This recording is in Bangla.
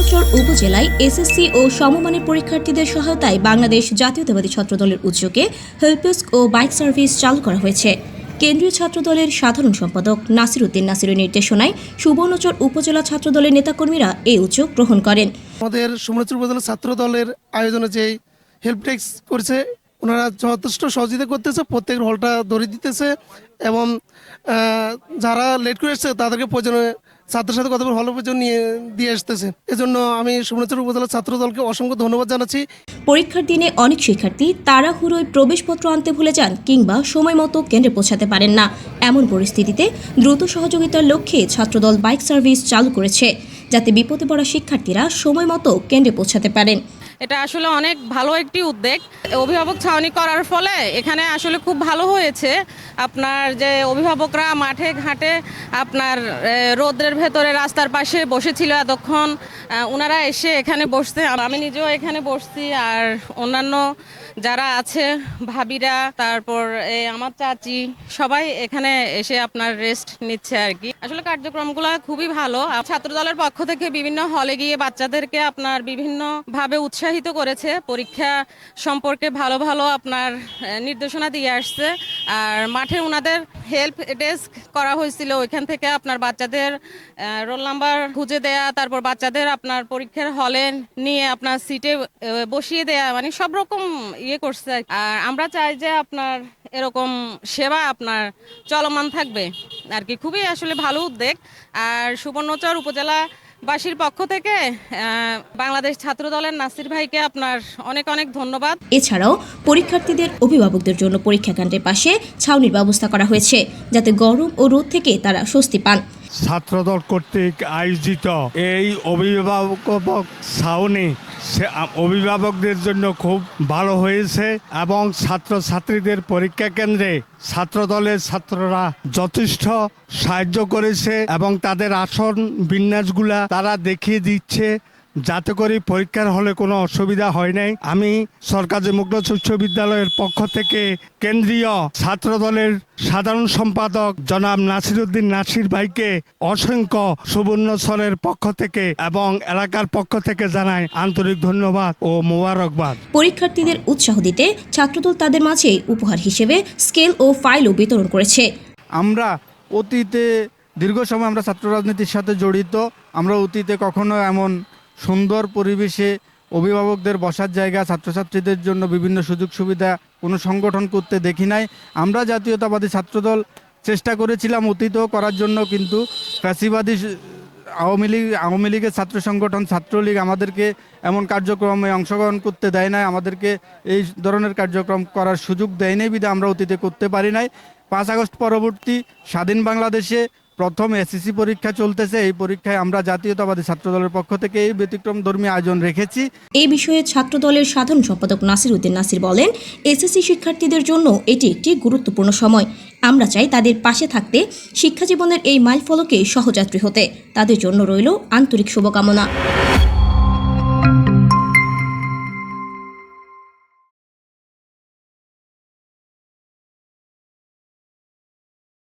সুবর্ণচর উপজেলায় এসএসসি ও সমমানের পরীক্ষার্থীদের সহায়তায় বাংলাদেশ জাতীয়তাবাদী ছাত্রদলের উদ্যোগে হেল্পডেস্ক ও বাইক সার্ভিস চালু করা হয়েছে। কেন্দ্রীয় ছাত্রদলের সাধারণ সম্পাদক নাসির উদ্দিন নাসিরের নির্দেশনায় সুবর্ণচর উপজেলা ছাত্রদলের নেতাকর্মীরা এই উদ্যোগ গ্রহণ করেন। আমাদের সুবর্ণচর উপজেলা ছাত্রদলের আয়োজনে যে হেল্প ডেস্ক করেছে, ওনারা যথেষ্ট সহযোগিতা করতেছে, প্রত্যেকের হলটা ধরে দিতেছে এবং যারা লেট করে এসছে তাদেরকে প্রয়োজনে ছাত্রের সাথে কথা বলে হল পর্যন্ত নিয়ে দিয়ে আসতেছে। এজন্য আমি সুবর্ণচর উপজেলা ছাত্রদলকে অসংখ্য ধন্যবাদ জানাচ্ছি। পরীক্ষার দিনে অনেক শিক্ষার্থী তাড়াহুড়োয় প্রবেশপত্র আনতে ভুলে যান কিংবা সময় মতো কেন্দ্রে পৌঁছাতে পারেন না। এমন পরিস্থিতিতে দ্রুত সহযোগিতার লক্ষ্যে ছাত্রদল বাইক সার্ভিস চালু করেছে, যাতে বিপদে পড়া শিক্ষার্থীরা সময় মতো কেন্দ্রে পৌঁছাতে পারেন। এটা আসলে অনেক ভালো একটি উদ্যোগ। অভিভাবক ছাউনি করার ফলে এখানে আসলে খুব ভালো হয়েছে। আপনার যে অভিভাবকরা মাঠে ঘাটে আপনার রোদ্রের ভেতরে রাস্তার পাশে বসেছিল এতক্ষণ, ওনারা এসে এখানে বসতে, আমি নিজেও এখানে বসছি, আর অন্যান্য যারা আছে ভাবিরা, তারপর আমার চাচি, সবাই এখানে এসে আপনার রেস্ট নিচ্ছে আর কি। আসলে কার্যক্রমগুলো খুবই ভালো। ছাত্রদলের পক্ষ থেকে বিভিন্ন হলে গিয়ে বাচ্চাদেরকে আপনার বিভিন্নভাবে উৎসাহিত করেছে, পরীক্ষা সম্পর্কে ভালো ভালো আপনার নির্দেশনা দিয়ে আসছে। আর মাঠে ওনাদের হেল্প ডেস্ক করা হয়েছিল, ওইখান থেকে আপনার বাচ্চাদের রোল নাম্বার খুঁজে দেয়া, তারপর বাচ্চাদের আপনার পরীক্ষার হলে নিয়ে আপনার সিটে বসিয়ে দেয়া, মানে সব রকম করছে। আর আমরা চাই যে আপনার এরকম সেবা আপনার চলমান থাকবে আর কি। খুবই আসলে ভালো উদ্যোগ। আর সুবর্ণচর উপজেলাবাসীর পক্ষ থেকে বাংলাদেশ ছাত্রদলের নাসির ভাইকে আপনার অনেক অনেক ধন্যবাদ। এছাড়াও পরীক্ষার্থীদের অভিভাবকদের জন্য পরীক্ষা কেন্দ্রের পাশে ছাউনির ব্যবস্থা করা হয়েছে, যাতে গরম ও রোদ থেকে তারা স্বস্তি পান। ছাত্রদল কর্তৃক আয়োজিত এই অভিভাবক ছাউনি অভিভাবকদের জন্য খুব ভালো হয়েছে এবং ছাত্রছাত্রীদের পরীক্ষা কেন্দ্রে ছাত্রদলের ছাত্ররা যথেষ্ট সাহায্য করেছে এবং তাদের আসন বিন্যাসগুলা তারা দেখিয়ে দিচ্ছে, যাতে করে পরীক্ষার হলে কোনো অসুবিধা হয় নাই। আমি সরকারি মুক্ত উচ্চ বিদ্যালয়ের পক্ষ থেকে কেন্দ্রীয় ছাত্রদলের সাধারণ সম্পাদক জনাব নাসির উদ্দিন নাসির ভাইকে অসংখ্য সুবর্ণচরের পক্ষ থেকে এবং এলাকার পক্ষ থেকে জানাই আন্তরিক ধন্যবাদ ও মোবারকবাদ। পরীক্ষার্থীদের উৎসাহ দিতে ছাত্রদল তাদের মাঝে উপহার হিসেবে স্কেল ও ফাইলও বিতরণ করেছে। আমরা অতীতে দীর্ঘ সময় আমরা ছাত্র রাজনীতির সাথে জড়িত। আমরা অতীতে কখনো এমন সুন্দর পরিবেশে অভিভাবকদের বসার জায়গা, ছাত্রছাত্রীদের জন্য বিভিন্ন সুযোগ সুবিধা কোনো সংগঠন করতে দেখি নাই। আমরা জাতীয়তাবাদী ছাত্রদল চেষ্টা করেছিলাম অতীতেও করার জন্য, কিন্তু ফ্যাসিবাদী আওয়ামী লীগের ছাত্র সংগঠন ছাত্রলীগ আমাদেরকে এমন কার্যক্রমে অংশগ্রহণ করতে দেয় নাই, আমাদেরকে এই ধরনের কার্যক্রম করার সুযোগ দেয় নাই, বিধে আমরা অতীতে করতে পারি নাই। 5 আগস্ট পরবর্তী স্বাধীন বাংলাদেশে প্রথম এসএসসি পরীক্ষা চলতেছে। এই পরীক্ষায় আমরা জাতীয়তাবাদী ছাত্রদলের পক্ষ থেকে এই ব্যতিক্রমধর্মী আয়োজন রেখেছি। এই বিষয়ে ছাত্রদলের সাধারণ সম্পাদক নাসির উদ্দিন নাসির বলেন, এসএসসি শিক্ষার্থীদের জন্য এটি একটি গুরুত্বপূর্ণ সময়। আমরা চাই তাদের পাশে থাকতে, শিক্ষা জীবনের এই মাইলফলকে সহযাত্রী হতে। তাদের জন্য রইল আন্তরিক শুভকামনা।